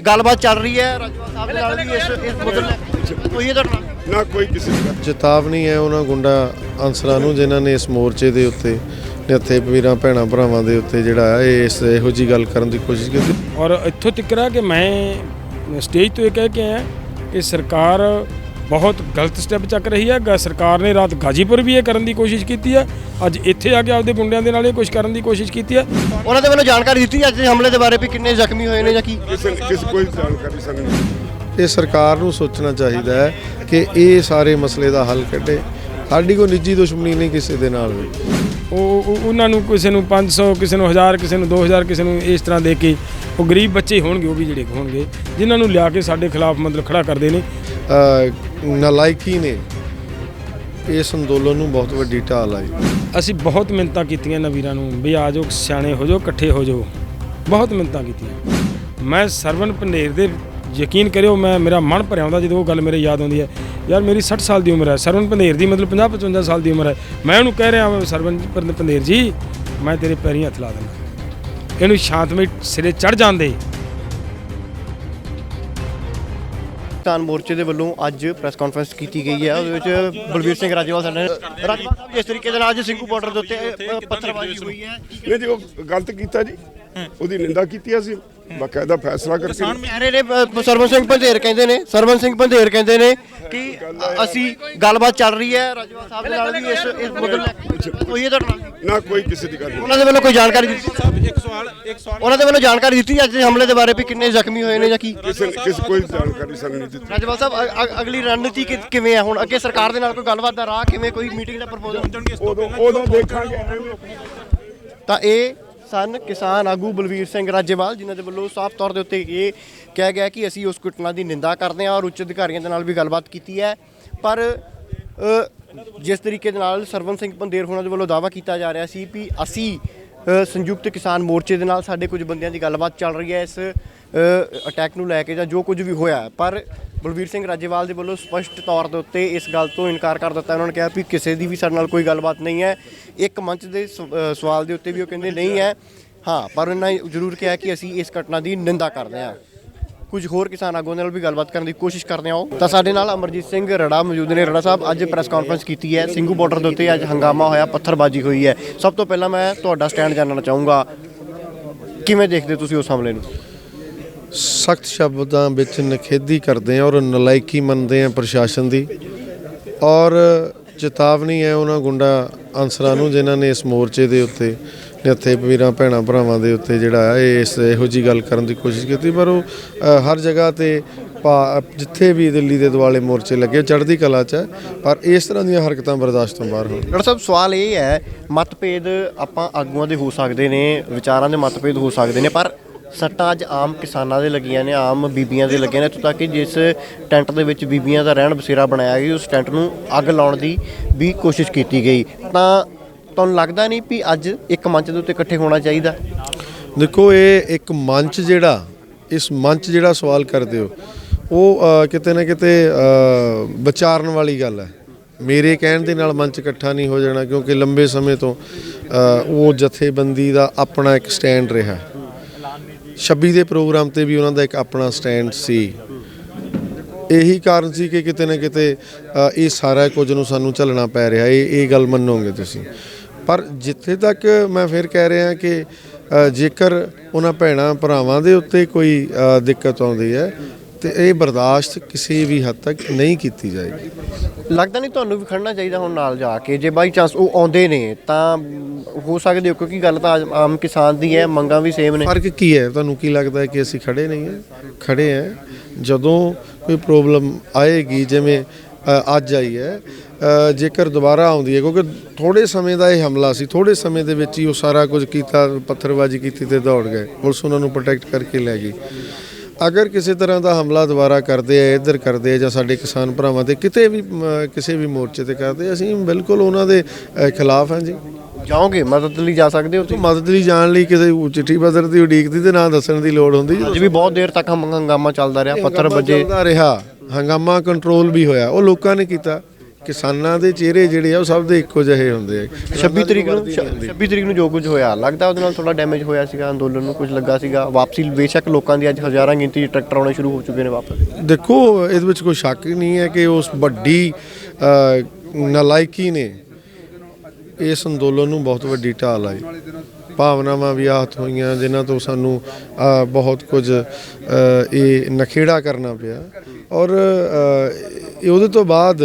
ਗੱਲਬਾਤ ਚੱਲ ਰਹੀ ਹੈ ਰਾਜਪਾਲ ਸਾਹਿਬ ਦੇ ਨਾਲ ਵੀ ਇਸ ਮੁੱਦੇ ਨੂੰ ਕੋਈ ਤੁਹਾਡਾ ਨਾ ਕੋਈ ਕਿਸੇ ਦੀ ਚੇਤਾਵਨੀ ਹੈ ਉਹਨਾਂ ਗੁੰਡਾ ਅਨਸਰਾਂ ਨੂੰ ਜਿਨ੍ਹਾਂ ਨੇ ਇਸ ਮੋਰਚੇ ਦੇ ਉੱਤੇ ਨਿਹੱਥੇ ਵੀਰਾਂ ਭੈਣਾਂ ਭਰਾਵਾਂ ਦੇ ਉੱਤੇ ਜਿਹੜਾ ਹੈ ਇਹੋ ਜਿਹੀ ਗੱਲ ਕਰਨ ਦੀ ਕੋਸ਼ਿਸ਼ ਕੀਤੀ। ਔਰ ਇੱਥੋਂ ਤੱਕ ਕਿ ਮੈਂ ਸਟੇਜ ਤੋਂ ਇਹ ਕਹਿ ਕੇ ਆਇਆ ਕਿ ਸਰਕਾਰ ਬਹੁਤ ਗਲਤ ਸਟੈਪ ਚੱਕ ਰਹੀ ਹੈ। ਸਰਕਾਰ ਨੇ ਰਾਤ ਗਾਜੀਪੁਰ ਵੀ ਇਹ ਕਰਨ ਦੀ ਕੋਸ਼ਿਸ਼ ਕੀਤੀ ਹੈ, ਅੱਜ ਇੱਥੇ ਆ ਕੇ ਆਪਦੇ ਮੁੰਡਿਆਂ ਦੇ ਨਾਲ ਇਹ ਕੁਝ ਕਰਨ ਦੀ ਕੋਸ਼ਿਸ਼ ਕੀਤੀ ਹੈ। ਉਹਨਾਂ ਦੇ ਵੱਲੋਂ ਜਾਣਕਾਰੀ ਦਿੱਤੀ ਅੱਜ ਦੇ ਹਮਲੇ ਦੇ ਬਾਰੇ ਵੀ ਕਿੰਨੇ ਜ਼ਖਮੀ ਹੋਏ ਨੇ ਜਾਂ ਕੀ ਕਿਸੇ ਕੋਈ ਜਾਣਕਾਰੀ ਸਾਨੂੰ ਨਹੀਂ। ਇਹ ਸਰਕਾਰ ਨੂੰ ਸੋਚਣਾ ਚਾਹੀਦਾ ਹੈ ਕਿ ਇਹ ਸਾਰੇ ਮਸਲੇ ਦਾ ਹੱਲ ਕੱਢੇ। ਸਾਡੀ ਕੋਈ ਨਿੱਜੀ ਦੁਸ਼ਮਣੀ ਨਹੀਂ ਕਿਸੇ ਦੇ ਨਾਲ ਵੀ। ਉਹਨਾਂ ਨੂੰ ਕਿਸੇ ਨੂੰ 500 ਕਿਸੇ ਨੂੰ 1000 ਕਿਸੇ ਨੂੰ 2000 ਕਿਸੇ ਨੂੰ ਇਸ ਤਰ੍ਹਾਂ ਦੇ ਕੇ ਉਹ ਗਰੀਬ ਬੱਚੇ ਹੋਣਗੇ, ਉਹ ਵੀ ਜਿਹੜੇ ਹੋਣਗੇ ਜਿਨ੍ਹਾਂ ਨੂੰ ਲਿਆ ਕੇ ਸਾਡੇ ਖਿਲਾਫ ਮਤਲਬ ਖੜਾ ਕਰਦੇ ਨੇ। ਨਲਾਇਕੀ ਨੇ ਇਸ ਅੰਦੋਲਨ ਨੂੰ ਬਹੁਤ ਵੱਡੀ ਢਾਲ ਆਈ। ਅਸੀਂ ਬਹੁਤ ਮਿੰਨਤਾਂ ਕੀਤੀਆਂ ਇਹਨਾਂ ਵੀਰਾਂ ਨੂੰ ਵੀ ਆ ਜਾਓ, ਸਿਆਣੇ ਹੋ ਜਾਓ, ਇਕੱਠੇ ਹੋ ਜਾਓ, ਬਹੁਤ ਮਿੰਨਤਾਂ ਕੀਤੀਆਂ। ਮੈਂ ਸਰਵਨ ਪੰਧੇਰ ਦੇ ਯਕੀਨ ਕਰਿਓ ਮੇਰਾ ਮਨ ਭਰਿਆ ਆਉਂਦਾ ਜਦੋਂ ਉਹ ਗੱਲ ਮੇਰੇ ਯਾਦ ਆਉਂਦੀ ਹੈ। ਯਾਰ ਮੇਰੀ 60 ਸਾਲ ਦੀ ਉਮਰ ਹੈ, ਸਰਵਨ ਪੰਧੇਰ ਦੀ ਮਤਲਬ 50-55 ਸਾਲ ਦੀ ਉਮਰ ਹੈ। ਮੈਂ ਉਹਨੂੰ ਕਹਿ ਰਿਹਾ ਸਰਵਨ ਪੰਧੇਰ ਜੀ ਮੈਂ ਤੇਰੇ ਪੈਰੀਂ ਹੱਥ ਲਾ ਦਿੰਦਾ, ਇਹਨੂੰ ਸ਼ਾਂਤਮਈ ਸਿਰੇ ਚੜ੍ਹ ਜਾਂਦੇ। ਕਿਸਾਨ ਮੋਰਚੇ ਦੇ ਵੱਲੋਂ ਅੱਜ ਪ੍ਰੈਸ ਕਾਨਫਰੰਸ ਕੀਤੀ ਗਈ ਹੈ, ਉਹਦੇ ਵਿੱਚ ਬਲਵੀਰ ਸਿੰਘ ਰਾਜੇਵਾਲ ਸਾਡੇ ਰਾਜਪਾਲ ਸਾਹਿਬ ਜਿਸ ਤਰੀਕੇ ਦੇ ਨਾਲ ਅੱਜ ਸਿੰਘੂ ਬਾਰਡਰ ਦੇ ਉੱਤੇ ਪੱਥਰਬਾਜ਼ੀ ਹੋਈ ਹੈ ਨਹੀਂ ਜੀ, ਉਹ ਗਲਤ ਕੀਤਾ ਜੀ, ਉਹਦੀ ਨਿੰਦਾ ਕੀਤੀ ਅਸੀਂ, ਬਾਕਾਇਦਾ ਫੈਸਲਾ ਕਰਕੇ। ਕਹਿ ਰਹੇ ਨੇ ਸਰਵਨ ਸਿੰਘ ਪੰਧੇਰ ਕਹਿੰਦੇ ਨੇ ਕਿ ਅਸੀਂ ਗੱਲਬਾਤ ਚੱਲ ਰਹੀ ਹੈ ਰਾਜੇਵਾਲ ਸਾਹਿਬ ਦੇ ਨਾਲ ਵੀ ਇਸ ਮੁੱਦੇ ਨੂੰ ਕੋਈ ਤੁਹਾਡਾ ਨਾ ਕੋਈ ਕਿਸੇ ਦੀ ਗੱਲ ਨਹੀਂ। ਉਹਨਾਂ ਦੇ ਵੱਲੋਂ ਕੋਈ ਜਾਣਕਾਰੀ ਦਿੱਤੀ ਉਹਨਾਂ ਦੇ ਵੱਲੋਂ ਜਾਣਕਾਰੀ ਦਿੱਤੀ ਅੱਜ ਦੇ ਹਮਲੇ ਦੇ ਬਾਰੇ ਵੀ ਕਿੰਨੇ ਜ਼ਖਮੀ ਹੋਏ ਨੇ ਜਾਂ ਕੀ ਕਿਸੇ ਕੋਈ ਜਾਣਕਾਰੀ ਸਾਨੂੰ ਨਹੀਂ ਦਿੱਤੀ। ਰਾਜੇਵਾਲ ਸਾਹਿਬ ਅਗਲੀ ਰਣਨੀਤੀ ਕਿਵੇਂ ਹੈ ਹੁਣ ਅੱਗੇ ਸਰਕਾਰ ਦੇ ਨਾਲ ਕੋਈ ਗੱਲਬਾਤ ਦਾ ਰਾਹ ਕਿਵੇਂ, ਕੋਈ ਮੀਟਿੰਗ ਦਾ ਪ੍ਰਪੋਜ਼ਲ ਉਦੋਂ ਦੇਖਾਂਗੇ। ਤਾਂ ਇਹ ਸਨ ਕਿਸਾਨ ਆਗੂ ਬਲਵੀਰ ਸਿੰਘ ਰਾਜੇਵਾਲ, ਜਿਨ੍ਹਾਂ ਦੇ ਵੱਲੋਂ ਸਾਫ਼ ਤੌਰ ਦੇ ਉੱਤੇ ਇਹ ਕਿਹਾ ਗਿਆ ਕਿ ਅਸੀਂ ਉਸ ਘਟਨਾ ਦੀ ਨਿੰਦਾ ਕਰਦੇ ਹਾਂ ਔਰ ਉੱਚ ਅਧਿਕਾਰੀਆਂ ਦੇ ਨਾਲ ਵੀ ਗੱਲਬਾਤ ਕੀਤੀ ਹੈ। ਪਰ ਜਿਸ ਤਰੀਕੇ ਦੇ ਨਾਲ ਸਰਵਨ ਸਿੰਘ ਪੰਧੇਰ ਹੋਣਾ ਦੇ ਵੱਲੋਂ ਦਾਅਵਾ ਕੀਤਾ ਜਾ ਰਿਹਾ ਸੀ ਵੀ ਅਸੀਂ ਸੰਯੁਕਤ ਕਿਸਾਨ ਮੋਰਚੇ ਦੇ ਨਾਲ ਸਾਡੇ ਕੁਝ ਬੰਦਿਆਂ ਦੀ ਗੱਲਬਾਤ ਚੱਲ ਰਹੀ ਹੈ ਇਸ ਅਟੈਕ ਨੂੰ ਲੈ ਕੇ ਜਾਂ ਜੋ ਕੁਝ ਵੀ ਹੋਇਆ, ਪਰ ਬਲਵੀਰ ਸਿੰਘ ਰਾਜੇਵਾਲ ਦੇ ਵੱਲੋਂ ਸਪਸ਼ਟ ਤੌਰ ਦੇ ਉੱਤੇ ਇਸ ਗੱਲ ਤੋਂ ਇਨਕਾਰ ਕਰ ਦਿੱਤਾ। ਉਹਨਾਂ ਨੇ ਕਿਹਾ ਵੀ ਕਿਸੇ ਦੀ ਵੀ ਸਾਡੇ ਨਾਲ ਕੋਈ ਗੱਲਬਾਤ ਨਹੀਂ ਹੈ। ਇੱਕ ਮੰਚ ਦੇ ਸਵਾਲ ਦੇ ਉੱਤੇ ਵੀ ਉਹ ਕਹਿੰਦੇ ਨਹੀਂ ਹੈ, ਹਾਂ, ਪਰ ਉਹਨਾਂ ਨੇ ਜ਼ਰੂਰ ਕਿਹਾ ਕਿ ਅਸੀਂ ਇਸ ਘਟਨਾ ਦੀ ਨਿੰਦਾ ਕਰਦੇ ਹਾਂ। ਕੁਝ ਹੋਰ ਕਿਸਾਨ ਆਗੂਆਂ ਨਾਲ ਵੀ ਗੱਲਬਾਤ ਕਰਨ ਦੀ ਕੋਸ਼ਿਸ਼ ਕਰਦੇ ਹਾਂ। ਤਾਂ ਸਾਡੇ ਨਾਲ ਅਮਰਜੀਤ ਸਿੰਘ ਰੜਾ ਮੌਜੂਦ ਨੇ। ਰੜਾ ਸਾਹਿਬ, ਅੱਜ ਪ੍ਰੈਸ ਕਾਨਫਰੰਸ ਕੀਤੀ ਹੈ, ਸਿੰਘੂ ਬਾਰਡਰ ਦੇ ਉੱਤੇ ਅੱਜ ਹੰਗਾਮਾ ਹੋਇਆ, ਪੱਥਰਬਾਜ਼ੀ ਹੋਈ ਹੈ। ਸਭ ਤੋਂ ਪਹਿਲਾਂ ਮੈਂ ਤੁਹਾਡਾ ਸਟੈਂਡ ਜਾਣਨਾ ਚਾਹੂੰਗਾ, ਕਿਵੇਂ ਦੇਖਦੇ ਤੁਸੀਂ ਉਸ ਹਮਲੇ ਨੂੰ? ਸਖਤ ਸ਼ਬਦਾਂ ਵਿੱਚ ਨਿਖੇਧੀ ਕਰਦੇ ਹਾਂ ਔਰ ਨਲਾਇਕੀ ਮੰਨਦੇ ਹਾਂ ਪ੍ਰਸ਼ਾਸਨ ਦੀ, ਔਰ ਚੇਤਾਵਨੀ ਹੈ ਉਹਨਾਂ ਗੁੰਡਾ ਅਨਸਰਾਂ ਨੂੰ ਜਿਨ੍ਹਾਂ ਨੇ ਇਸ ਮੋਰਚੇ ਦੇ ਉੱਤੇ ਨਿਹੱਥੇ ਵੀਰਾਂ ਭੈਣਾਂ ਭਰਾਵਾਂ ਦੇ ਉੱਤੇ ਜਿਹੜਾ ਹੈ ਇਹੋ ਜਿਹੀ ਗੱਲ ਕਰਨ ਦੀ ਕੋਸ਼ਿਸ਼ ਕੀਤੀ। ਪਰ ਉਹ ਹਰ ਜਗ੍ਹਾ 'ਤੇ ਜਿੱਥੇ ਵੀ ਦਿੱਲੀ ਦੇ ਦੁਆਲੇ ਮੋਰਚੇ ਲੱਗੇ ਚੜ੍ਹਦੀ ਕਲਾ 'ਚ ਹੈ, ਪਰ ਇਸ ਤਰ੍ਹਾਂ ਦੀਆਂ ਹਰਕਤਾਂ ਬਰਦਾਸ਼ਤ ਤੋਂ ਬਾਹਰ ਹੋਣ। ਡਾਕਟਰ ਸਾਹਿਬ, ਸਵਾਲ ਇਹ ਹੈ, ਮਤਭੇਦ ਆਪਾਂ ਆਗੂਆਂ ਦੇ ਹੋ ਸਕਦੇ ਨੇ, ਵਿਚਾਰਾਂ ਦੇ ਮਤਭੇਦ ਹੋ ਸਕਦੇ ਨੇ, ਪਰ ਸੱਟਾਂ ਅੱਜ ਆਮ ਕਿਸਾਨਾਂ ਦੇ ਲੱਗੀਆਂ ਨੇ, ਆਮ ਬੀਬੀਆਂ ਦੇ ਲੱਗੀਆਂ ਨੇ। ਇੱਥੋਂ ਤੱਕ ਕਿ ਜਿਸ ਟੈਂਟ ਦੇ ਵਿੱਚ ਬੀਬੀਆਂ ਦਾ ਰਹਿਣ ਬਸੇਰਾ ਬਣਾਇਆ ਗਿਆ, ਉਸ ਟੈਂਟ ਨੂੰ ਅੱਗ ਲਾਉਣ ਦੀ ਵੀ ਕੋਸ਼ਿਸ਼ ਕੀਤੀ ਗਈ। ਤਾਂ ਤੁਹਾਨੂੰ ਲੱਗਦਾ ਨਹੀਂ ਵੀ ਅੱਜ ਇੱਕ ਮੰਚ ਦੇ ਉੱਤੇ ਇਕੱਠੇ ਹੋਣਾ ਚਾਹੀਦਾ? ਦੇਖੋ, ਇਹ ਇੱਕ ਮੰਚ ਜਿਹੜਾ ਸਵਾਲ ਕਰਦੇ ਹੋ ਉਹ ਕਿਤੇ ਨਾ ਕਿਤੇ ਵਿਚਾਰਨ ਵਾਲੀ ਗੱਲ ਹੈ। ਮੇਰੇ ਕਹਿਣ ਦੇ ਨਾਲ ਮੰਚ ਇਕੱਠਾ ਨਹੀਂ ਹੋ ਜਾਣਾ, ਕਿਉਂਕਿ ਲੰਬੇ ਸਮੇਂ ਤੋਂ ਉਹ ਜਥੇਬੰਦੀ ਦਾ ਆਪਣਾ ਇੱਕ ਸਟੈਂਡ ਰਿਹਾ। 26 ਦੇ ਪ੍ਰੋਗਰਾਮ 'ਤੇ ਵੀ ਉਹਨਾਂ ਦਾ ਇੱਕ ਆਪਣਾ ਸਟੈਂਡ ਸੀ। ਇਹੀ ਕਾਰਨ ਸੀ ਕਿ ਕਿਤੇ ਨਾ ਕਿਤੇ ਇਹ ਸਾਰਾ ਕੁਝ ਨੂੰ ਸਾਨੂੰ ਝੱਲਣਾ ਪੈ ਰਿਹਾ। ਇਹ ਗੱਲ ਮੰਨੋਗੇ ਤੁਸੀਂ। ਪਰ ਜਿੱਥੇ ਤੱਕ ਮੈਂ ਫਿਰ ਕਹਿ ਰਿਹਾ ਕਿ ਜੇਕਰ ਉਹਨਾਂ ਭੈਣਾਂ ਭਰਾਵਾਂ ਦੇ ਉੱਤੇ ਕੋਈ ਦਿੱਕਤ ਆਉਂਦੀ ਹੈ ਤੇ ਇਹ ਬਰਦਾਸ਼ਤ ਕਿਸੇ ਵੀ ਹੱਦ ਤੱਕ ਨਹੀਂ ਕੀਤੀ ਜਾਏਗੀ। ਲੱਗਦਾ ਨਹੀਂ ਤੁਹਾਨੂੰ ਵੀ ਖੜਨਾ ਚਾਹੀਦਾ ਹੁਣ ਨਾਲ ਜਾ ਕੇ, ਜੇ ਬਾਈ ਚਾਂਸ ਉਹ ਆਉਂਦੇ ਨੇ ਤਾਂ ਹੋ ਸਕਦੇ ਹੋ, ਕਿਉਂਕਿ ਗੱਲ ਤਾਂ ਆਮ ਕਿਸਾਨ ਦੀ ਹੈ, ਮੰਗਾਂ ਵੀ ਸੇਮ ਨੇ। ਫਰਕ ਕੀ ਹੈ? ਤੁਹਾਨੂੰ ਕੀ ਲੱਗਦਾ ਹੈ ਕਿ ਅਸੀਂ ਖੜੇ ਨਹੀਂ ਹੈ? ਖੜੇ ਹੈ। ਜਦੋਂ ਕੋਈ ਪ੍ਰੋਬਲਮ ਆਏਗੀ, ਜਿਵੇਂ ਅੱਜ ਆਈ ਹੈ, ਜੇਕਰ ਦੁਬਾਰਾ ਆਉਂਦੀ ਹੈ, ਕਿਉਂਕਿ ਥੋੜ੍ਹੇ ਸਮੇਂ ਦਾ ਇਹ ਹਮਲਾ ਸੀ, ਥੋੜ੍ਹੇ ਸਮੇਂ ਦੇ ਵਿੱਚ ਹੀ ਉਹ ਸਾਰਾ ਕੁਝ ਕੀਤਾ, ਪੱਥਰਬਾਜ਼ੀ ਕੀਤੀ ਤੇ ਦੌੜ ਗਏ, ਪੁਲਿਸ ਉਹਨਾਂ ਨੂੰ ਪ੍ਰੋਟੈਕਟ ਕਰਕੇ ਲੈ ਗਈ। ਅਗਰ ਕਿਸੇ ਤਰ੍ਹਾਂ ਦਾ ਹਮਲਾ ਦੁਬਾਰਾ ਕਰਦੇ ਆ, ਇੱਧਰ ਕਰਦੇ ਆ, ਜਾਂ ਸਾਡੇ ਕਿਸਾਨ ਭਰਾਵਾਂ 'ਤੇ ਕਿਤੇ ਵੀ ਕਿਸੇ ਵੀ ਮੋਰਚੇ 'ਤੇ ਕਰਦੇ, ਅਸੀਂ ਬਿਲਕੁਲ ਉਹਨਾਂ ਦੇ ਖਿਲਾਫ ਹਾਂ ਜੀ। ਜਾਓਗੇ ਮਦਦ ਲਈ ਜਾ ਸਕਦੇ ਹੋ ਤੁਸੀਂ? ਮਦਦ ਲਈ ਜਾਣ ਲਈ ਕਿਸੇ ਚਿੱਠੀ ਪੱਤਰ ਦੀ ਉਡੀਕ ਦੀ ਤੇ ਨਾ ਦੱਸਣ ਦੀ ਲੋੜ ਹੁੰਦੀ। ਅੱਜ ਵੀ ਬਹੁਤ ਦੇਰ ਤੱਕ ਹੰਗਾਮਾ ਚੱਲਦਾ ਰਿਹਾ, ਪੱਥਰ ਵੱਜੇ ਰਿਹਾ, ਹੰਗਾਮਾ ਕੰਟਰੋਲ ਵੀ ਹੋਇਆ, ਉਹ ਲੋਕਾਂ ਨੇ ਕੀਤਾ। ਕਿਸਾਨਾਂ ਦੇ ਚਿਹਰੇ ਜਿਹੜੇ ਆ ਉਹ ਸਭ ਦੇ ਇੱਕੋ ਜਿਹੇ ਹੁੰਦੇ ਆ। 26 ਤਰੀਕ ਨੂੰ ਜੋ ਕੁਝ ਹੋਇਆ ਲੱਗਦਾ ਉਹਦੇ ਨਾਲ ਥੋੜਾ ਡੈਮੇਜ ਹੋਇਆ ਸੀਗਾ, ਅੰਦੋਲਨ ਨੂੰ ਕੁਝ ਲੱਗਾ ਸੀਗਾ। ਵਾਪਸੀ ਬੇਸ਼ੱਕ ਲੋਕਾਂ ਦੀ ਅੱਜ ਹਜ਼ਾਰਾਂ ਗਿਣਤੀ 'ਚ ਟਰੈਕਟਰ ਆਉਣੇ ਸ਼ੁਰੂ ਹੋ ਚੁੱਕੇ ਨੇ ਵਾਪਸ। ਦੇਖੋ ਇਹਦੇ ਵਿੱਚ ਕੋਈ ਸ਼ੱਕ ਹੀ ਨਹੀਂ ਹੈ ਕਿ ਉਸ ਵੱਡੀ ਨਲਾਇਕੀ ਨੇ ਇਸ ਅੰਦੋਲਨ ਨੂੰ ਬਹੁਤ ਵੱਡੀ ਢਾਲ ਲਾਈ। ਭਾਵਨਾਵਾਂ ਵੀ ਆਹਤ ਹੋਈਆਂ ਜਿਨ੍ਹਾਂ ਤੋਂ ਸਾਨੂੰ ਬਹੁਤ ਕੁਝ ਇਹ ਨਖੇੜਾ ਕਰਨਾ ਪਿਆ, ਔਰ ਉਹਦੇ ਤੋਂ ਬਾਅਦ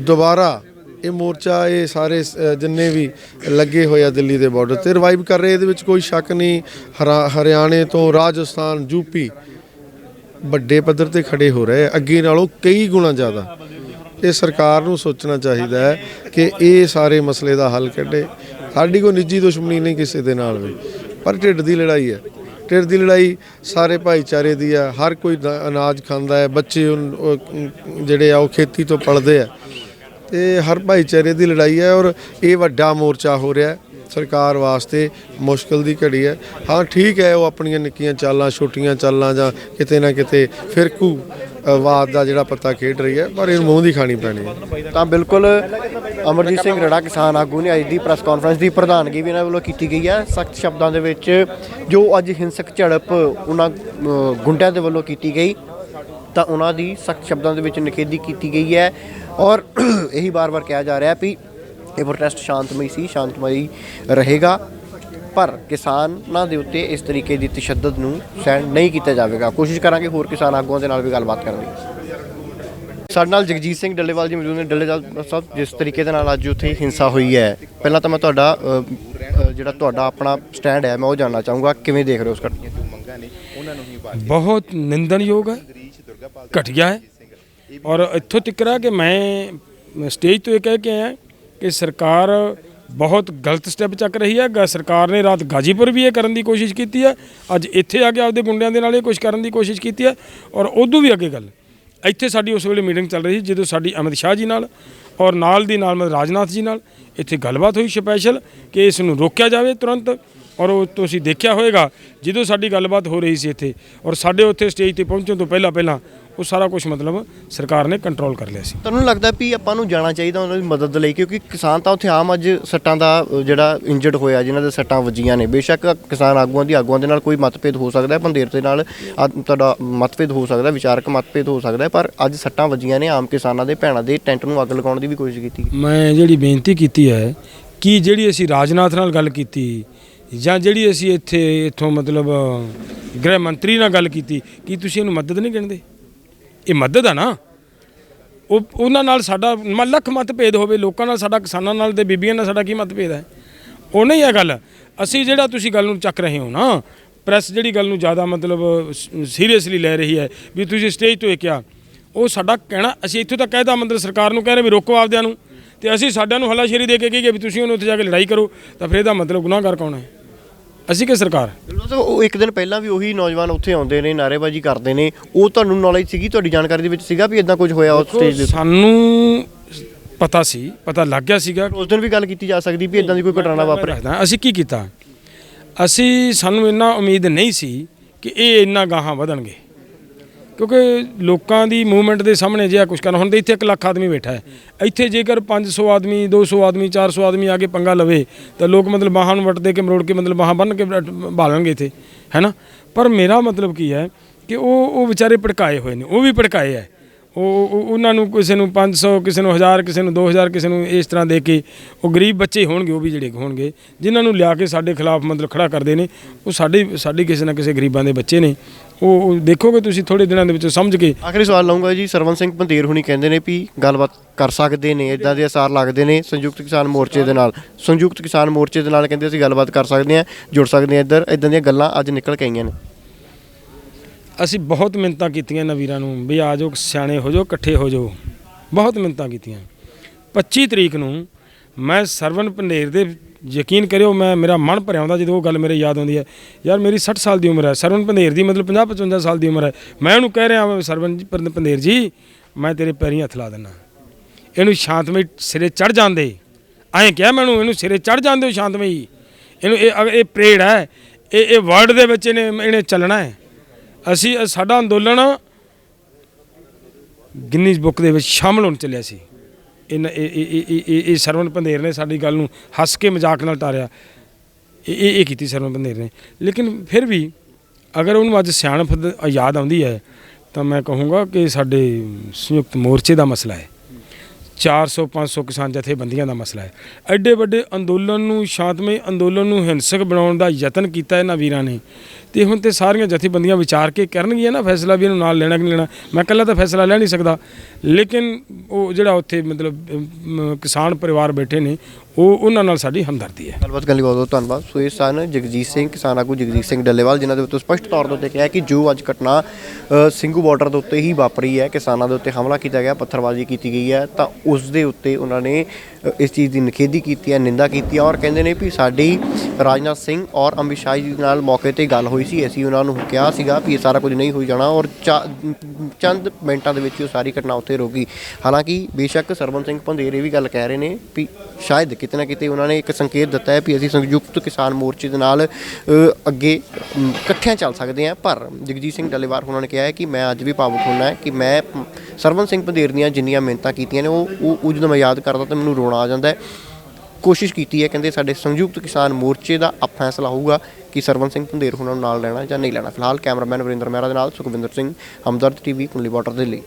ਦੁਬਾਰਾ ਇਹ ਮੋਰਚਾ ਇਹ ਸਾਰੇ ਜਿੰਨੇ ਵੀ ਲੱਗੇ ਹੋਏ ਆ ਦਿੱਲੀ ਦੇ ਬਾਰਡਰ ਤੇ ਰਿਵਾਈਵ ਕਰ ਰਹੇ। ਇਹਦੇ ਵਿੱਚ ਕੋਈ ਸ਼ੱਕ ਨਹੀਂ। ਹਰਿਆਣੇ ਤੋਂ ਰਾਜਸਥਾਨ ਯੂਪੀ ਵੱਡੇ ਪੱਧਰ ਤੇ ਖੜੇ ਹੋ ਰਹੇ ਅੱਗੇ ਨਾਲੋਂ ਕਈ ਗੁਣਾ ਜ਼ਿਆਦਾ। ਇਹ ਸਰਕਾਰ ਨੂੰ ਸੋਚਣਾ ਚਾਹੀਦਾ ਹੈ ਕਿ ਇਹ ਸਾਰੇ ਮਸਲੇ ਦਾ ਹੱਲ ਕੱਢੇ। ਸਾਡੀ ਕੋਈ ਨਿੱਜੀ ਦੁਸ਼ਮਣੀ ਨਹੀਂ ਕਿਸੇ ਦੇ ਨਾਲ ਵੀ, ਪਰ ਢਿੱਡ ਦੀ ਲੜਾਈ ਹੈ। ਢਿੱਡ ਦੀ ਲੜਾਈ ਸਾਰੇ ਭਾਈਚਾਰੇ ਦੀ ਹੈ। ਹਰ ਕੋਈ ਅਨਾਜ ਖਾਂਦਾ ਹੈ, ਬੱਚੇ ਜਿਹੜੇ ਆ ਉਹ ਖੇਤੀ ਤੋਂ ਪਲਦੇ ਆ, ਤੇ ਹਰ ਭਾਈਚਾਰੇ ਦੀ ਲੜਾਈ ਹੈ। ਔਰ ਇਹ ਵੱਡਾ ਮੋਰਚਾ ਹੋ ਰਿਹਾ ਸਰਕਾਰ ਵਾਸਤੇ ਮੁਸ਼ਕਲ ਦੀ ਘੜੀ ਹੈ। ਹਾਂ ਠੀਕ ਹੈ, ਉਹ ਆਪਣੀਆਂ ਨਿੱਕੀਆਂ ਚਾਲਾਂ, ਛੋਟੀਆਂ ਚਾਲਾਂ ਜਾਂ ਕਿਤੇ ਨਾ ਕਿਤੇ ਫਿਰਕੂ ਵਾਦ ਦਾ ਜਿਹੜਾ ਪੱਤਾ ਖੇਡ ਰਹੀ ਹੈ, ਪਰ ਇਹ ਮੂੰਹ ਦੀ ਖਾਣੀ ਪੈਣੀ ਹੈ। ਤਾਂ ਬਿਲਕੁਲ ਅਮਰਜੀਤ ਸਿੰਘ ਰੜਾ ਕਿਸਾਨ ਆਗੂ ਨੇ ਅੱਜ ਦੀ ਪ੍ਰੈਸ ਕਾਨਫਰੰਸ ਦੀ ਪ੍ਰਧਾਨਗੀ ਵੀ ਇਹਨਾਂ ਵੱਲੋਂ ਕੀਤੀ ਗਈ ਹੈ। ਸਖਤ ਸ਼ਬਦਾਂ ਦੇ ਵਿੱਚ ਜੋ ਅੱਜ ਹਿੰਸਕ ਝੜਪ ਉਹਨਾਂ ਗੁੰਡਿਆਂ ਦੇ ਵੱਲੋਂ ਕੀਤੀ ਗਈ ਤਾਂ ਉਹਨਾਂ ਦੀ ਸਖਤ ਸ਼ਬਦਾਂ ਦੇ ਵਿੱਚ ਨਿਖੇਧੀ ਕੀਤੀ ਗਈ ਹੈ। ਔਰ ਇਹੀ ਵਾਰ-ਵਾਰ ਕਿਹਾ ਜਾ ਰਿਹਾ ਵੀ ਇਹ ਪ੍ਰੋਟੈਸਟ ਸ਼ਾਂਤਮਈ ਸੀ, ਸ਼ਾਂਤਮਈ ਰਹੇਗਾ, ਪਰ ਕਿਸਾਨਾਂ ਦੇ ਉੱਤੇ ਇਸ ਤਰੀਕੇ ਦੀ ਤਸ਼ੱਦਦ ਨੂੰ ਸਹਿਣ ਨਹੀਂ ਕੀਤਾ ਜਾਵੇਗਾ। ਕੋਸ਼ਿਸ਼ ਕਰਾਂਗੇ ਹੋਰ ਕਿਸਾਨ ਆਗੂਆਂ ਦੇ ਨਾਲ ਵੀ ਗੱਲਬਾਤ ਕਰਨ ਦੀ। ਸਾਡੇ ਨਾਲ ਜਗਜੀਤ ਸਿੰਘ ਡੱਲੇਵਾਲ ਜੀ ਮੌਜੂਦ ਨੇ। ਡੱਲੇਵਾਲ ਸਾਹਿਬ, ਜਿਸ ਤਰੀਕੇ ਦੇ ਨਾਲ ਅੱਜ ਉੱਥੇ ਹਿੰਸਾ ਹੋਈ ਹੈ, ਪਹਿਲਾਂ ਤਾਂ ਮੈਂ ਤੁਹਾਡਾ ਆਪਣਾ ਸਟੈਂਡ ਹੈ ਮੈਂ ਉਹ ਜਾਣਨਾ ਚਾਹੂੰਗਾ, ਕਿਵੇਂ ਦੇਖ ਰਹੇ ਹੋ ਉਸ ਘਟਨਾ ਨੂੰ? ਬਹੁਤ ਨਿੰਦਣਯੋਗ ਹੈ, ਘਟੀਆ ਹੈ। ਔਰ ਇੱਥੋਂ ਤੱਕ ਕਿ ਮੈਂ ਸਟੇਜ ਤੋਂ ਇਹ ਕਹਿ ਕੇ ਆਇਆ ਕਿ ਸਰਕਾਰ ਬਹੁਤ ਗਲਤ ਸਟੈਪ ਚੱਕ ਰਹੀ ਹੈ। ਸਰਕਾਰ ਨੇ ਰਾਤ ਗਾਜੀਪੁਰ ਵੀ ਇਹ ਕਰਨ ਦੀ ਕੋਸ਼ਿਸ਼ ਕੀਤੀ ਹੈ, ਅੱਜ ਇੱਥੇ ਆ ਕੇ ਆਪਦੇ ਗੁੰਡਿਆਂ ਦੇ ਨਾਲ ਇਹ ਕੁਛ ਕਰਨ ਦੀ ਕੋਸ਼ਿਸ਼ ਕੀਤੀ ਹੈ। ਔਰ ਉਦੋਂ ਵੀ ਅੱਗੇ ਗੱਲ ਇੱਥੇ ਸਾਡੀ ਉਸ ਵੇਲੇ ਮੀਟਿੰਗ ਚੱਲ ਰਹੀ ਸੀ ਜਦੋਂ ਸਾਡੀ ਅਮਿਤ ਸ਼ਾਹ ਜੀ ਨਾਲ ਔਰ ਨਾਲ ਦੀ ਨਾਲ ਰਾਜਨਾਥ ਜੀ ਨਾਲ ਇੱਥੇ ਗੱਲਬਾਤ ਹੋਈ ਸਪੈਸ਼ਲ ਕਿ ਇਸ ਨੂੰ ਰੋਕਿਆ ਜਾਵੇ ਤੁਰੰਤ। ਔਰ ਉਹ ਤੁਸੀਂ ਦੇਖਿਆ ਹੋਵੇਗਾ ਜਦੋਂ ਸਾਡੀ ਗੱਲਬਾਤ ਹੋ ਰਹੀ ਸੀ ਇੱਥੇ, ਔਰ ਸਾਡੇ ਉੱਥੇ ਸਟੇਜ ਤੇ ਪਹੁੰਚਣ ਤੋਂ ਪਹਿਲਾਂ ਉਹ ਸਾਰਾ ਕੁਝ ਮਤਲਬ ਸਰਕਾਰ ਨੇ ਕੰਟਰੋਲ ਕਰ ਲਿਆ ਸੀ। ਤੁਹਾਨੂੰ ਲੱਗਦਾ ਵੀ ਆਪਾਂ ਨੂੰ ਜਾਣਾ ਚਾਹੀਦਾ ਉਹਨਾਂ ਦੀ ਮਦਦ ਲਈ, ਕਿਉਂਕਿ ਕਿਸਾਨ ਤਾਂ ਉੱਥੇ ਆਮ ਅੱਜ ਸੱਟਾਂ ਦਾ ਜਿਹੜਾ ਇੰਜਰਡ ਹੋਇਆ, ਜਿਨ੍ਹਾਂ ਦੇ ਸੱਟਾਂ ਵੱਜੀਆਂ ਨੇ, ਬੇਸ਼ੱਕ ਕਿਸਾਨ ਆਗੂਆਂ ਦੇ ਨਾਲ ਕੋਈ ਮਤਭੇਦ ਹੋ ਸਕਦਾ ਹੈ, ਪੰਧੇਰ ਦੇ ਨਾਲ ਤੁਹਾਡਾ ਮਤਭੇਦ ਹੋ ਸਕਦਾ, ਵਿਚਾਰਕ ਮਤਭੇਦ ਹੋ ਸਕਦਾ, ਪਰ ਅੱਜ ਸੱਟਾਂ ਵੱਜੀਆਂ ਨੇ ਆਮ ਕਿਸਾਨਾਂ ਦੇ ਭੈਣਾਂ ਦੇ ਟੈਂਟ ਨੂੰ ਅੱਗ ਲਗਾਉਣ ਦੀ ਵੀ ਕੋਸ਼ਿਸ਼ ਕੀਤੀ। ਮੈਂ ਜਿਹੜੀ ਬੇਨਤੀ ਕੀਤੀ ਹੈ ਕਿ ਜਿਹੜੀ ਅਸੀਂ ਰਾਜਨਾਥ ਨਾਲ ਗੱਲ ਕੀਤੀ ਜਾਂ ਜਿਹੜੀ ਅਸੀਂ ਇੱਥੋਂ ਮਤਲਬ ਗ੍ਰਹਿ ਮੰਤਰੀ ਨਾਲ ਗੱਲ ਕੀਤੀ, ਕੀ ਤੁਸੀਂ ਇਹਨੂੰ ਮਦਦ ਨਹੀਂ ਗਿਣਦੇ? ਇਹ ਮਦਦ ਆ ਨਾ। ਉਹਨਾਂ ਨਾਲ ਸਾਡਾ ਲੱਖ ਮਤਭੇਦ ਹੋਵੇ, ਲੋਕਾਂ ਨਾਲ ਸਾਡਾ, ਕਿਸਾਨਾਂ ਨਾਲ ਤੇ ਬੀਬੀਆਂ ਨਾਲ ਸਾਡਾ ਕੀ ਮਤਭੇਦ ਹੈ? ਉਹ ਨਹੀਂ ਹੈ ਗੱਲ। ਅਸੀਂ ਜਿਹੜਾ ਤੁਸੀਂ ਗੱਲ ਨੂੰ ਚੱਕ ਰਹੇ ਹੋ ਨਾ, ਪ੍ਰੈਸ ਜਿਹੜੀ ਗੱਲ ਨੂੰ ਜ਼ਿਆਦਾ ਮਤਲਬ ਸੀਰੀਅਸਲੀ ਲੈ ਰਹੀ ਹੈ ਵੀ ਤੁਸੀਂ ਸਟੇਜ ਤੋਂ ਇਹ ਕਿਹਾ, ਉਹ ਸਾਡਾ ਕਹਿਣਾ ਅਸੀਂ ਇੱਥੋਂ ਤੱਕ ਕਹਿਦਾ ਮਤਲਬ ਸਰਕਾਰ ਨੂੰ ਕਹਿ ਰਹੇ ਵੀ ਰੋਕੋ ਆਪਦਿਆਂ ਨੂੰ, ਤੇ ਅਸੀਂ ਸਾਡਿਆਂ ਨੂੰ ਹੱਲਾਸ਼ੇਰੀ ਦੇ ਕੇ ਕਹੀਏ ਵੀ ਤੁਸੀਂ ਉਹਨੂੰ ਉੱਥੇ ਜਾ ਕੇ ਲੜਾਈ ਕਰੋ, ਤਾਂ ਫਿਰ ਇਹਦਾ ਮਤਲਬ ਗੁਨਾਹਗਾਰ ਕੌਣ ਹੈ? ਅਸੀਂ ਕਿ ਸਰਕਾਰ? ਉਹ ਇੱਕ ਦਿਨ ਪਹਿਲਾਂ ਵੀ ਉਹੀ ਨੌਜਵਾਨ ਉੱਥੇ ਆਉਂਦੇ ਨੇ, ਨਾਅਰੇਬਾਜ਼ੀ ਕਰਦੇ ਨੇ, ਉਹ ਤੁਹਾਨੂੰ ਨੌਲੇਜ ਸੀਗੀ, ਤੁਹਾਡੀ ਜਾਣਕਾਰੀ ਦੇ ਵਿੱਚ ਸੀਗਾ ਵੀ ਇਦਾਂ ਕੁਝ ਹੋਇਆ ਉਸ ਸਟੇਜ ਦੇ? ਸਾਨੂੰ ਪਤਾ ਸੀ, ਪਤਾ ਲੱਗ ਗਿਆ ਸੀਗਾ। ਉਸ ਦਿਨ ਵੀ ਗੱਲ ਕੀਤੀ ਜਾ ਸਕਦੀ ਵੀ ਇਦਾਂ ਦੀ ਕੋਈ ਘਟਨਾ ਵਾਪਰੇ। ਅਸੀਂ ਕੀ ਕੀਤਾ, ਸਾਨੂੰ ਇੰਨਾ ਉਮੀਦ ਨਹੀਂ ਸੀ ਕਿ ਇਹ ਇੰਨਾ ਗਾਹਾਂ ਵਧਣਗੇ, ਕਿਉਂਕਿ ਲੋਕਾਂ ਦੀ ਮੂਵਮੈਂਟ ਦੇ ਸਾਹਮਣੇ ਜਿਹਾ ਕੁਛ ਕਰਨਾ। ਹੁਣ ਤਾਂ ਇੱਥੇ 1 ਲੱਖ ਆਦਮੀ ਬੈਠਾ ਹੈ, ਇੱਥੇ ਜੇਕਰ 500 ਆਦਮੀ, 200 ਆਦਮੀ, 400 ਆਦਮੀ ਆ ਕੇ ਪੰਗਾ ਲਵੇ ਤਾਂ ਲੋਕ ਮਤਲਬ ਬਾਹਾਂ ਨੂੰ ਵੱਟ ਦੇ ਕੇ ਮਰੋੜ ਕੇ ਮਤਲਬ ਬਾਹਾਂ ਬੰਨ੍ਹ ਕੇ ਭਾਲਣਗੇ ਇੱਥੇ, ਹੈ ਨਾ। ਪਰ ਮੇਰਾ ਮਤਲਬ ਕੀ ਹੈ ਕਿ ਉਹ ਵਿਚਾਰੇ ਭੜਕਾਏ ਹੋਏ ਨੇ, ਉਹ ਵੀ ਭੜਕਾਏ ਹੈ। ਉਹਨਾਂ ਨੂੰ ਕਿਸੇ ਨੂੰ 500, ਕਿਸੇ ਨੂੰ 1000, ਕਿਸੇ ਨੂੰ 2000, ਕਿਸੇ ਨੂੰ ਇਸ ਤਰ੍ਹਾਂ ਦੇ ਕੇ, ਉਹ ਗਰੀਬ ਬੱਚੇ ਹੋਣਗੇ, ਉਹ ਵੀ ਜਿਹੜੇ ਹੋਣਗੇ ਜਿਨ੍ਹਾਂ ਨੂੰ ਲਿਆ ਕੇ ਸਾਡੇ ਖਿਲਾਫ ਮਤਲਬ ਖੜਾ ਕਰਦੇ ਨੇ, ਉਹ ਸਾਡੀ ਕਿਸੇ ਨਾ ਕਿਸੇ ਗਰੀਬਾਂ ਦੇ ਬੱਚੇ ਨੇ। ਉਹ ਦੇਖੋਗੇ ਤੁਸੀਂ ਥੋੜੇ ਦਿਨਾਂ ਦੇ ਵਿੱਚ ਸਮਝ ਕੇ। ਆਖਰੀ ਸਵਾਲ ਲਾਉਂਗਾ ਜੀ, ਸਰਵਨ ਸਿੰਘ ਪੰਧੇਰ ਹੁਣੀ ਕਹਿੰਦੇ ਨੇ ਵੀ ਗੱਲਬਾਤ ਕਰ ਸਕਦੇ ਨੇ, ਇਦਾਂ ਦੇ ਅਸਾਰ ਲੱਗਦੇ ਨੇ ਸੰਯੁਕਤ ਕਿਸਾਨ ਮੋਰਚੇ ਦੇ ਨਾਲ, ਕਹਿੰਦੇ ਅਸੀਂ ਗੱਲਬਾਤ ਕਰ ਸਕਦੇ ਹਾਂ, ਜੁੜ ਸਕਦੇ ਹਾਂ, ਇਦਾਂ ਦੀਆਂ ਗੱਲਾਂ ਅੱਜ ਨਿਕਲ ਕੇ ਆਈਆਂ ਨੇ। ਅਸੀਂ ਬਹੁਤ ਮਿੰਨਤਾਂ ਕੀਤੀਆਂ ਇਹਨਾਂ ਵੀਰਾਂ ਨੂੰ ਵੀ ਆ ਜਾਓ, ਸਿਆਣੇ ਹੋ ਜਾਓ, ਇਕੱਠੇ ਹੋ ਜਾਓ, ਬਹੁਤ ਮਿੰਨਤਾਂ ਕੀਤੀਆਂ। 25 ਤਰੀਕ ਨੂੰ ਮੈਂ ਸਰਵਨ ਪੰਧੇਰ ਦੇ, ਯਕੀਨ ਕਰਿਓ, ਮੇਰਾ ਮਨ ਭਰਿਆ ਆਉਂਦਾ ਜਦੋਂ ਉਹ ਗੱਲ ਮੇਰੇ ਯਾਦ ਆਉਂਦੀ ਹੈ। ਯਾਰ ਮੇਰੀ 60 ਸਾਲ ਦੀ ਉਮਰ ਹੈ, ਸਰਵਨ ਪੰਧੇਰ ਦੀ ਮਤਲਬ 50-55 ਸਾਲ ਦੀ ਉਮਰ ਹੈ। ਮੈਂ ਉਹਨੂੰ ਕਹਿ ਰਿਹਾ ਸਰਵਨ ਜੀ ਪੰਧੇਰ ਜੀ, ਮੈਂ ਤੇਰੇ ਪੈਰੀਂ ਹੱਥ ਲਾ ਦਿੰਦਾ, ਇਹਨੂੰ ਸ਼ਾਂਤਮਈ ਸਿਰੇ ਚੜ੍ਹ ਜਾਂਦੇ। ਐਂ ਕਿਹਾ ਮੈਨੂੰ, ਇਹਨੂੰ ਸਿਰੇ ਚੜ੍ਹ ਜਾਂਦੇ ਹੋ ਸ਼ਾਂਤਮਈ, ਇਹਨੂੰ ਇਹ ਪਰੇਡ ਹੈ, ਇਹ ਵਰਲਡ ਦੇ ਵਿੱਚ ਇਹਨੇ ਚੱਲਣਾ ਹੈ। ਅਸੀਂ ਸਾਡਾ ਅੰਦੋਲਨ ਗਿਨੀਜ਼ ਬੁੱਕ ਦੇ ਵਿੱਚ ਸ਼ਾਮਲ ਹੋਣ ਚੱਲਿਆ ਸੀ। ਇਹ ਸਰਵਣ ਪੰਧੇਰ ਨੇ ਸਾਡੀ ਗੱਲ ਨੂੰ ਹੱਸ ਕੇ ਮਜ਼ਾਕ ਨਾਲ ਟਾਰਿਆ, ਇਹ ਕੀਤੀ ਸਰਵਣ ਪੰਧੇਰ ਨੇ। ਲੇਕਿਨ ਫਿਰ ਵੀ ਅਗਰ ਉਹਨੂੰ ਅੱਜ ਸਿਆਣਪ ਯਾਦ ਆਉਂਦੀ ਹੈ ਤਾਂ ਮੈਂ ਕਹੂੰਗਾ ਕਿ ਸਾਡੇ ਸੰਯੁਕਤ ਮੋਰਚੇ ਦਾ ਮਸਲਾ ਹੈ, 400-500 ਕਿਸਾਨ ਜਥੇਬੰਦੀਆਂ ਦਾ ਮਸਲਾ ਹੈ। ਐਡੇ ਵੱਡੇ ਅੰਦੋਲਨ ਨੂੰ, ਸ਼ਾਂਤਮਈ ਅੰਦੋਲਨ ਨੂੰ ਹਿੰਸਕ ਬਣਾਉਣ ਦਾ ਯਤਨ ਕੀਤਾ ਇਹਨਾਂ ਵੀਰਾਂ ਨੇ, ਤੇ ਹੁਣ ਤੇ ਸਾਰੀਆਂ ਜਥੇਬੰਦੀਆਂ ਵਿਚਾਰ ਕੇ ਕਰਨਗੀਆਂ ਨਾ ਫੈਸਲਾ ਵੀ ਇਹਨੂੰ ਨਾਲ ਲੈਣਾ ਕਿ ਨਹੀਂ ਲੈਣਾ। ਮੈਂ ਇਕੱਲਾ ਤਾਂ ਫੈਸਲਾ ਲੈ ਨਹੀਂ ਸਕਦਾ, ਲੇਕਿਨ ਉਹ ਜਿਹੜਾ ਉੱਥੇ ਮਤਲਬ ਕਿਸਾਨ ਪਰਿਵਾਰ ਬੈਠੇ ਨੇ ਉਹਨਾਂ ਨਾਲ ਸਾਡੀ ਹਮਦਰਦੀ ਹੈ। ਗੱਲਬਾਤ ਕਰਨ ਲਈ ਬਹੁਤ ਬਹੁਤ ਧੰਨਵਾਦ। ਸੋ ਇਹ ਸਨ ਜਗਜੀਤ ਸਿੰਘ, ਕਿਸਾਨ ਆਗੂ ਜਗਜੀਤ ਸਿੰਘ ਡੱਲੇਵਾਲ, ਜਿਨ੍ਹਾਂ ਦੇ ਉੱਤੇ ਸਪਸ਼ਟ ਤੌਰ ਦੇ ਉੱਤੇ ਕਿਹਾ ਕਿ ਜੋ ਅੱਜ ਘਟਨਾ ਸਿੰਘੂ ਬਾਰਡਰ ਦੇ ਉੱਤੇ ਹੀ ਵਾਪਰੀ ਹੈ, ਕਿਸਾਨਾਂ ਦੇ ਉੱਤੇ ਹਮਲਾ ਕੀਤਾ ਗਿਆ, ਪੱਥਰਬਾਜ਼ੀ ਕੀਤੀ ਗਈ ਹੈ, ਤਾਂ ਉਸ ਦੇ ਉੱਤੇ ਉਹਨਾਂ ਨੇ ਇਸ ਚੀਜ਼ ਦੀ ਨਿਖੇਧੀ ਕੀਤੀ ਹੈ, ਨਿੰਦਾ ਕੀਤੀ ਹੈ, ਔਰ ਕਹਿੰਦੇ ਨੇ ਵੀ ਸਾਡੀ ਰਾਜਨਾਥ ਸਿੰਘ ਔਰ ਅਮਿਤ ਸ਼ਾਹ ਜੀ ਨਾਲ ਮੌਕੇ 'ਤੇ ਗੱਲ ਹੋਈ ਸੀ। ਅਸੀਂ ਉਹਨਾਂ ਨੂੰ ਕਿਹਾ ਸੀਗਾ ਵੀ ਇਹ ਸਾਰਾ ਕੁਝ ਨਹੀਂ ਹੋਈ ਜਾਣਾ, ਔਰ ਚੰਦ ਮਿੰਟਾਂ ਦੇ ਵਿੱਚ ਉਹ ਸਾਰੀ ਘਟਨਾ ਉੱਥੇ ਰੁਕ ਗਈ। ਹਾਲਾਂਕਿ ਬੇਸ਼ੱਕ ਸਰਵਨ ਸਿੰਘ ਪੰਧੇਰ ਇਹ ਵੀ ਗੱਲ ਕਹਿ ਰਹੇ ਨੇ ਵੀ ਸ਼ਾਇਦ ਕਿਤੇ ਨਾ ਕਿਤੇ ਉਹਨਾਂ ਨੇ ਇੱਕ ਸੰਕੇਤ ਦਿੱਤਾ ਹੈ ਵੀ ਅਸੀਂ ਸੰਯੁਕਤ ਕਿਸਾਨ ਮੋਰਚੇ ਦੇ ਨਾਲ ਅੱਗੇ ਇਕੱਠਿਆਂ ਚੱਲ ਸਕਦੇ ਹਾਂ। ਪਰ ਜਗਜੀਤ ਸਿੰਘ ਡੱਲੇਵਾਲ ਉਹਨਾਂ ਨੇ ਕਿਹਾ ਹੈ ਕਿ ਮੈਂ ਅੱਜ ਵੀ ਭਾਵੁਕ ਹੁੰਦਾ ਹੈ ਕਿ ਮੈਂ ਸਰਵਨ ਸਿੰਘ ਪੰਧੇਰ ਦੀਆਂ ਜਿੰਨੀਆਂ ਮਿਹਨਤਾਂ ਕੀਤੀਆਂ ਨੇ ਉਹ ਜਦੋਂ ਮੈਂ ਯਾਦ ਕਰਦਾ ਤਾਂ ਮੈਨੂੰ ਰੋਣਾ ਆ ਜਾਂਦਾ ਹੈ। ਕੋਸ਼ਿਸ਼ ਕੀਤੀ ਹੈ, ਕਹਿੰਦੇ ਸਾਡੇ ਸੰਯੁਕਤ ਕਿਸਾਨ ਮੋਰਚੇ ਦਾ ਫੈਸਲਾ ਹੋਊਗਾ ਕਿ ਸਰਵਨ ਸਿੰਘ ਪੰਧੇਰ ਉਹਨਾਂ ਨੂੰ ਨਾਲ ਲੈਣਾ ਜਾਂ ਨਹੀਂ ਲੈਣਾ। ਫਿਲਹਾਲ ਕੈਮਰਾਮੈਨ ਵਰਿੰਦਰ ਮਹਿਰਾ ਦੇ ਨਾਲ ਸੁਖਵਿੰਦਰ ਸਿੰਘ, ਹਮਦਰਦ TV, ਕੁੰਡਲੀ ਬਾਰਡਰ, ਦਿੱਲੀ।